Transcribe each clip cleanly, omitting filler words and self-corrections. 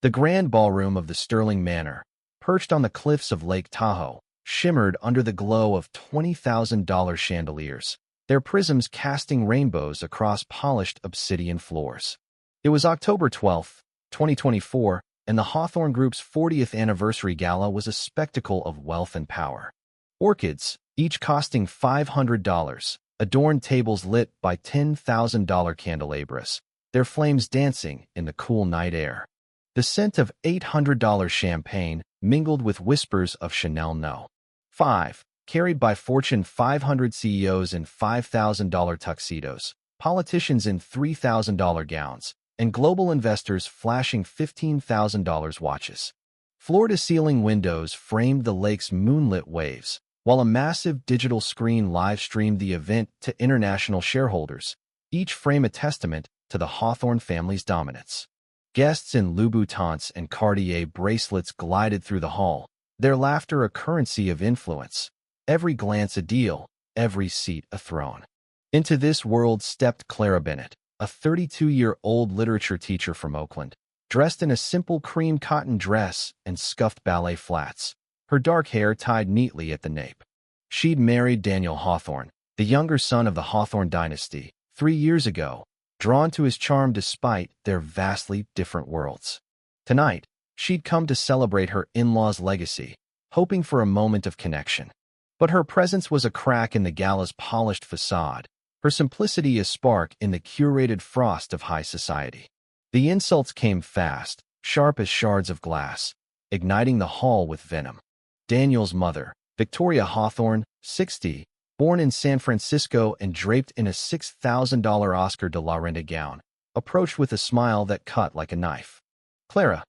The grand ballroom of the Sterling Manor, perched on the cliffs of Lake Tahoe, shimmered under the glow of $20,000 chandeliers, their prisms casting rainbows across polished obsidian floors. It was October 12, 2024, and the Hawthorne Group's 40th anniversary gala was a spectacle of wealth and power. Orchids, each costing $500, adorned tables lit by $10,000 candelabras, their flames dancing in the cool night air. The scent of $800 champagne mingled with whispers of Chanel No. 5, carried by Fortune 500 CEOs in $5,000 tuxedos, politicians in $3,000 gowns, and global investors flashing $15,000 watches. Floor-to-ceiling windows framed the lake's moonlit waves, while a massive digital screen live-streamed the event to international shareholders, each frame a testament to the Hawthorne family's dominance. Guests in Louboutins and Cartier bracelets glided through the hall, their laughter a currency of influence, every glance a deal, every seat a throne. Into this world stepped Clara Bennett, a 32-year-old literature teacher from Oakland, dressed in a simple cream cotton dress and scuffed ballet flats, her dark hair tied neatly at the nape. She'd married Daniel Hawthorne, the younger son of the Hawthorne dynasty, 3 years ago, drawn to his charm despite their vastly different worlds. Tonight, she'd come to celebrate her in-law's legacy, hoping for a moment of connection. But her presence was a crack in the gala's polished facade, her simplicity a spark in the curated frost of high society. The insults came fast, sharp as shards of glass, igniting the hall with venom. Daniel's mother, Victoria Hawthorne, 60, born in San Francisco and draped in a $6,000 Oscar de la Renta gown, approached with a smile that cut like a knife. "Clara,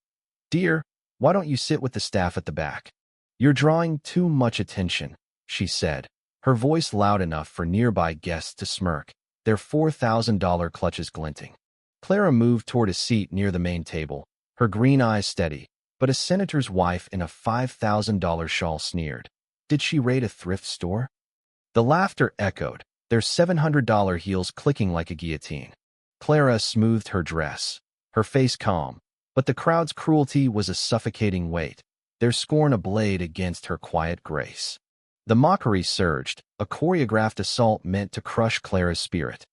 dear, why don't you sit with the staff at the back? You're drawing too much attention," she said, her voice loud enough for nearby guests to smirk, their $4,000 clutches glinting. Clara moved toward a seat near the main table, her green eyes steady, but a senator's wife in a $5,000 shawl sneered. Did she raid a thrift store? The laughter echoed, their $700 heels clicking like a guillotine. Clara smoothed her dress, her face calm, but the crowd's cruelty was a suffocating weight, their scorn a blade against her quiet grace. The mockery surged, a choreographed assault meant to crush Clara's spirit.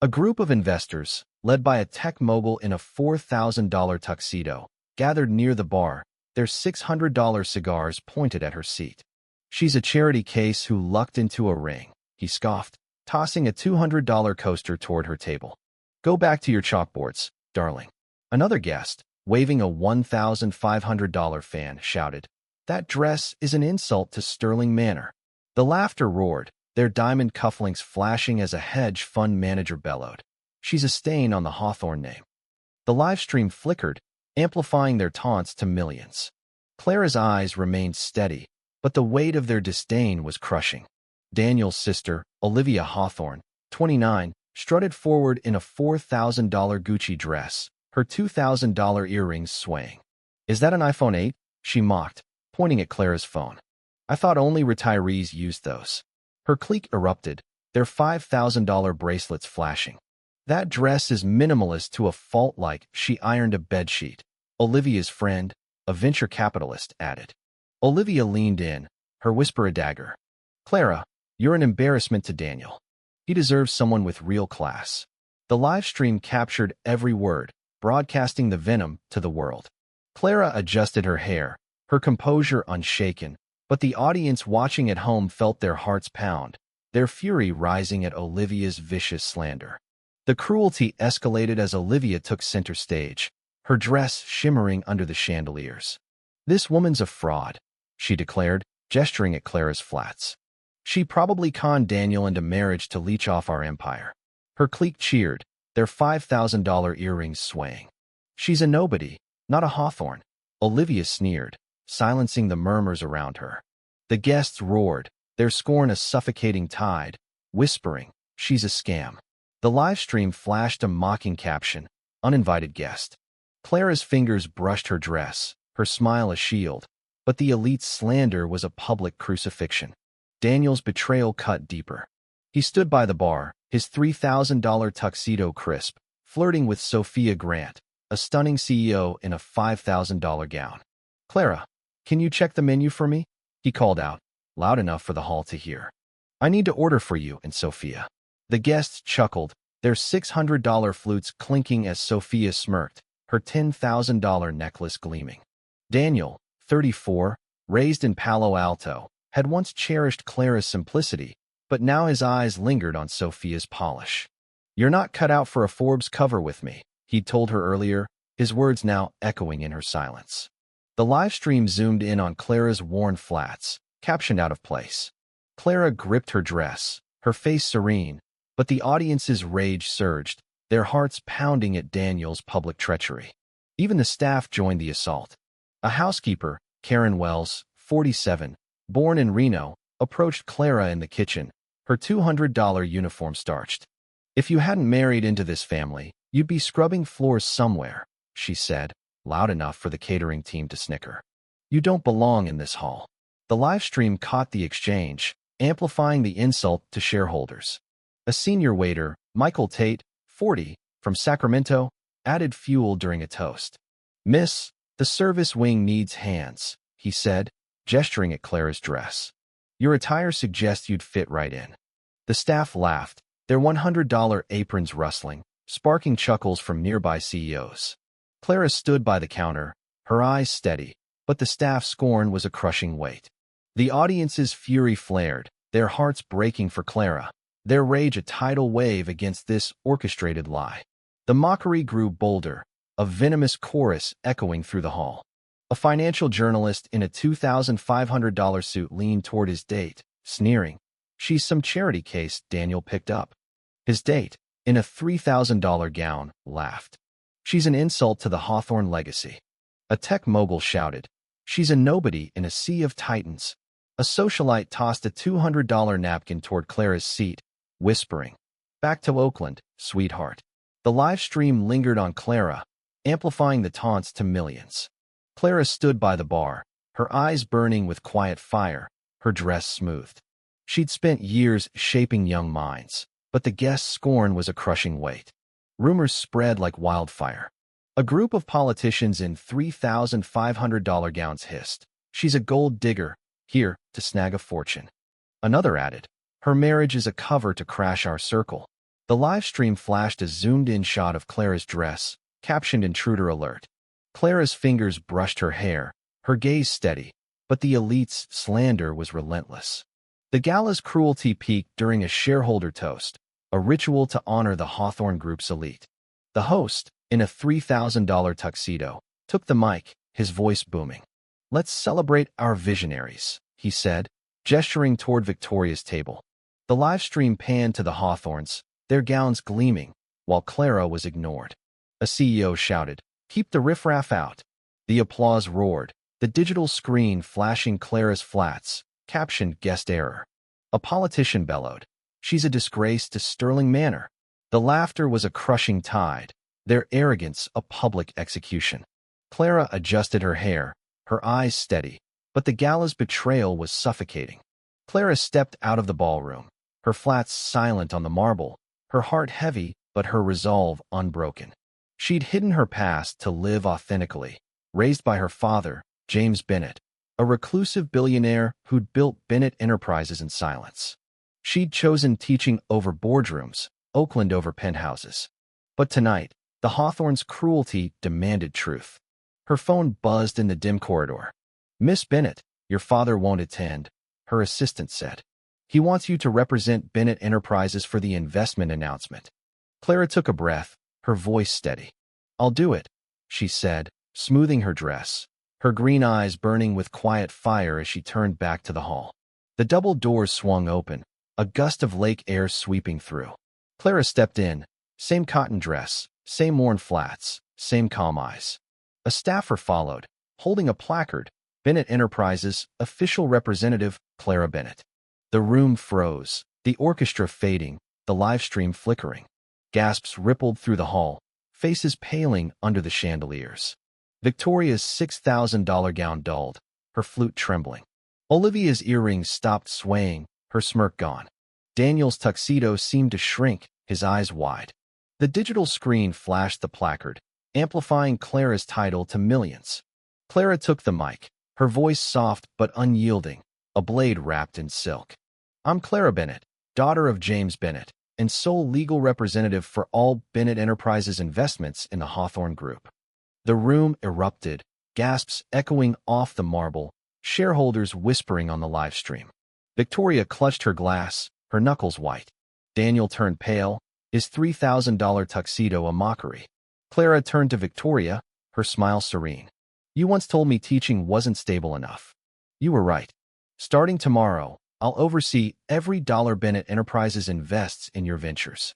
A group of investors, led by a tech mogul in a $4,000 tuxedo, gathered near the bar, their $600 cigars pointed at her seat. "She's a charity case who lucked into a ring," he scoffed, tossing a $200 coaster toward her table. "Go back to your chalkboards, darling." Another guest, waving a $1,500 fan, shouted, "That dress is an insult to Sterling Manor." The laughter roared, their diamond cufflinks flashing as a hedge fund manager bellowed, "She's a stain on the Hawthorne name." The live stream flickered, amplifying their taunts to millions. Clara's eyes remained steady, but the weight of their disdain was crushing. Daniel's sister, Olivia Hawthorne, 29, strutted forward in a $4,000 Gucci dress, her $2,000 earrings swaying. "Is that an iPhone 8? She mocked, pointing at Clara's phone. "I thought only retirees used those." Her clique erupted, their $5,000 bracelets flashing. "That dress is minimalist to a fault, like she ironed a bedsheet," Olivia's friend, a venture capitalist, added. Olivia leaned in, her whisper a dagger. "Clara, you're an embarrassment to Daniel. He deserves someone with real class." The live stream captured every word, broadcasting the venom to the world. Clara adjusted her hair, her composure unshaken, but the audience watching at home felt their hearts pound, their fury rising at Olivia's vicious slander. The cruelty escalated as Olivia took center stage, her dress shimmering under the chandeliers. "This woman's a fraud," she declared, gesturing at Clara's flats. "She probably conned Daniel into marriage to leech off our empire." Her clique cheered, their $5,000 earrings swaying. "She's a nobody, not a Hawthorne," Olivia sneered, silencing the murmurs around her. The guests roared, their scorn a suffocating tide, whispering, "She's a scam." The live stream flashed a mocking caption, "Uninvited guest." Clara's fingers brushed her dress, her smile a shield, but the elite's slander was a public crucifixion. Daniel's betrayal cut deeper. He stood by the bar, his $3,000 tuxedo crisp, flirting with Sophia Grant, a stunning CEO in a $5,000 gown. "Clara, can you check the menu for me?" he called out, loud enough for the hall to hear. "I need to order for you and Sophia." The guests chuckled, their $600 flutes clinking as Sophia smirked, her $10,000 necklace gleaming. Daniel, 34, raised in Palo Alto, had once cherished Clara's simplicity, but now his eyes lingered on Sophia's polish. "You're not cut out for a Forbes cover with me," he'd told her earlier, his words now echoing in her silence. The live stream zoomed in on Clara's worn flats, captioned out of place. Clara gripped her dress, her face serene, but the audience's rage surged, their hearts pounding at Daniel's public treachery. Even the staff joined the assault. A housekeeper, Karen Wells, 47, born in Reno, approached Clara in the kitchen, her $200 uniform starched. "If you hadn't married into this family, you'd be scrubbing floors somewhere," she said, loud enough for the catering team to snicker. "You don't belong in this hall." The live stream caught the exchange, amplifying the insult to shareholders. A senior waiter, Michael Tate, 40, from Sacramento, added fuel during a toast. "Miss, the service wing needs hands," he said, gesturing at Clara's dress. "Your attire suggests you'd fit right in." The staff laughed, their $100 aprons rustling, sparking chuckles from nearby CEOs. Clara stood by the counter, her eyes steady, but the staff's scorn was a crushing weight. The audience's fury flared, their hearts breaking for Clara, their rage a tidal wave against this orchestrated lie. The mockery grew bolder, a venomous chorus echoing through the hall. A financial journalist in a $2,500 suit leaned toward his date, sneering. "She's some charity case Daniel picked up." His date, in a $3,000 gown, laughed. "She's an insult to the Hawthorne legacy." A tech mogul shouted. "She's a nobody in a sea of titans." A socialite tossed a $200 napkin toward Clara's seat, whispering, "Back to Oakland, sweetheart." The live stream lingered on Clara, amplifying the taunts to millions. Clara stood by the bar, her eyes burning with quiet fire, her dress smoothed. She'd spent years shaping young minds, but the guests' scorn was a crushing weight. Rumors spread like wildfire. A group of politicians in $3,500 gowns hissed, "She's a gold digger, here to snag a fortune." Another added, "Her marriage is a cover to crash our circle." The live stream flashed a zoomed-in shot of Clara's dress, captioned "Intruder Alert." Clara's fingers brushed her hair, her gaze steady, but the elite's slander was relentless. The gala's cruelty peaked during a shareholder toast, a ritual to honor the Hawthorne Group's elite. The host, in a $3,000 tuxedo, took the mic, his voice booming. "Let's celebrate our visionaries," he said, gesturing toward Victoria's table. The live stream panned to the Hawthorns, their gowns gleaming, while Clara was ignored. A CEO shouted, "Keep the riffraff out." The applause roared, the digital screen flashing Clara's flats, captioned "Guest Error." A politician bellowed, "She's a disgrace to Sterling Manor." The laughter was a crushing tide, their arrogance a public execution. Clara adjusted her hair, her eyes steady, but the gala's betrayal was suffocating. Clara stepped out of the ballroom, her flats silent on the marble, her heart heavy but her resolve unbroken. She'd hidden her past to live authentically, raised by her father, James Bennett, a reclusive billionaire who'd built Bennett Enterprises in silence. She'd chosen teaching over boardrooms, Oakland over penthouses. But tonight, the Hawthorns' cruelty demanded truth. Her phone buzzed in the dim corridor. "Miss Bennett, your father won't attend," her assistant said. "He wants you to represent Bennett Enterprises for the investment announcement." Clara took a breath, her voice steady. "I'll do it," she said, smoothing her dress, her green eyes burning with quiet fire as she turned back to the hall. The double doors swung open, a gust of lake air sweeping through. Clara stepped in, same cotton dress, same worn flats, same calm eyes. A staffer followed, holding a placard, "Bennett Enterprises, official representative, Clara Bennett." The room froze, the orchestra fading, the live stream flickering. Gasps rippled through the hall, faces paling under the chandeliers. Victoria's $6,000 gown dulled, her flute trembling. Olivia's earrings stopped swaying, her smirk gone. Daniel's tuxedo seemed to shrink, his eyes wide. The digital screen flashed the placard, amplifying Clara's title to millions. Clara took the mic, her voice soft but unyielding, a blade wrapped in silk. I'm Clara Bennett, daughter of James Bennett, and sole legal representative for all Bennett Enterprises investments in the Hawthorne Group. The room erupted, gasps echoing off the marble, shareholders whispering on the live stream. Victoria clutched her glass, her knuckles white. Daniel turned pale, his $3,000 tuxedo a mockery. Clara turned to Victoria, her smile serene. You once told me teaching wasn't stable enough. You were right. Starting tomorrow, I'll oversee every dollar Bennett Enterprises invests in your ventures.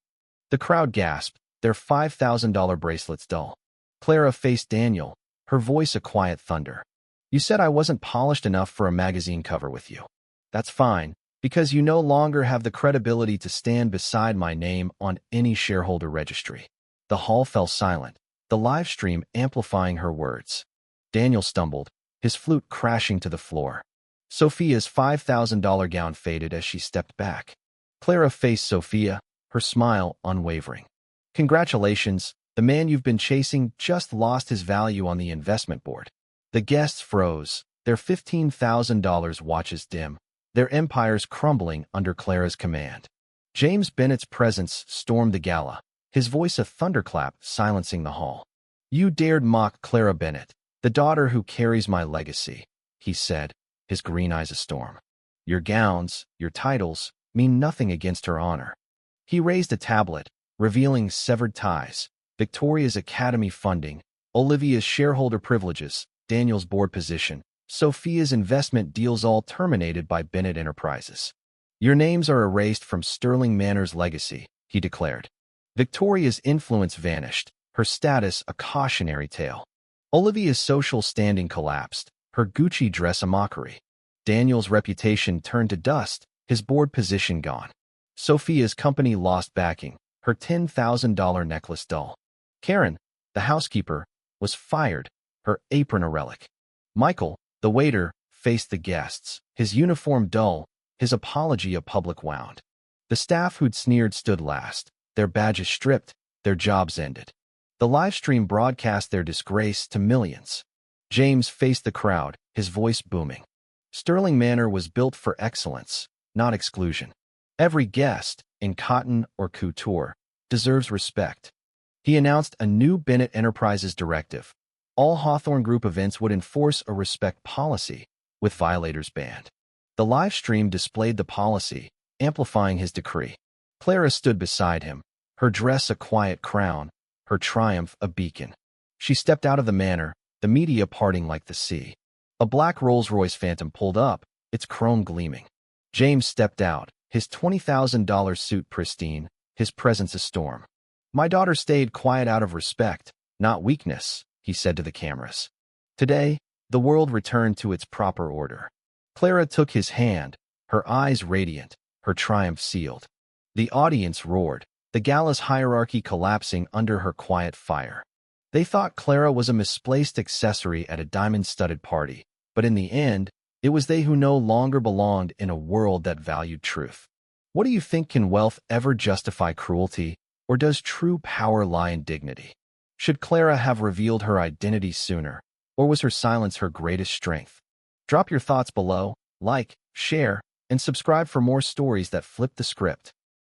The crowd gasped, their $5,000 bracelets dull. Clara faced Daniel, her voice a quiet thunder. You said I wasn't polished enough for a magazine cover with you. That's fine, because you no longer have the credibility to stand beside my name on any shareholder registry. The hall fell silent, the live stream amplifying her words. Daniel stumbled, his flute crashing to the floor. Sophia's $5,000 gown faded as she stepped back. Clara faced Sophia, her smile unwavering. Congratulations, the man you've been chasing just lost his value on the investment board. The guests froze, their $15,000 watches dim, their empires crumbling under Clara's command. James Bennett's presence stormed the gala, his voice a thunderclap silencing the hall. You dared mock Clara Bennett, the daughter who carries my legacy, he said, his green eyes a storm. Your gowns, your titles, mean nothing against her honor. He raised a tablet, revealing severed ties, Victoria's academy funding, Olivia's shareholder privileges, Daniel's board position, Sophia's investment deals all terminated by Bennett Enterprises. Your names are erased from Sterling Manor's legacy, he declared. Victoria's influence vanished, her status a cautionary tale. Olivia's social standing collapsed, her Gucci dress a mockery. Daniel's reputation turned to dust, his board position gone. Sophia's company lost backing, her $10,000 necklace dull. Karen, the housekeeper, was fired, her apron a relic. Michael, the waiter, faced the guests, his uniform dull, his apology a public wound. The staff who'd sneered stood last, their badges stripped, their jobs ended. The live stream broadcast their disgrace to millions. James faced the crowd, his voice booming. Sterling Manor was built for excellence, not exclusion. Every guest, in cotton or couture, deserves respect. He announced a new Bennett Enterprises directive. All Hawthorne Group events would enforce a respect policy, with violators banned. The live stream displayed the policy, amplifying his decree. Clara stood beside him, her dress a quiet crown, her triumph a beacon. She stepped out of the manor, the media parting like the sea. A black Rolls-Royce Phantom pulled up, its chrome gleaming. James stepped out, his $20,000 suit pristine, his presence a storm. My daughter stayed quiet out of respect, not weakness, he said to the cameras. Today, the world returned to its proper order. Clara took his hand, her eyes radiant, her triumph sealed. The audience roared, the gala's hierarchy collapsing under her quiet fire. They thought Clara was a misplaced accessory at a diamond-studded party, but in the end, it was they who no longer belonged in a world that valued truth. What do you think? Can wealth ever justify cruelty, or does true power lie in dignity? Should Clara have revealed her identity sooner, or was her silence her greatest strength? Drop your thoughts below, like, share, and subscribe for more stories that flip the script.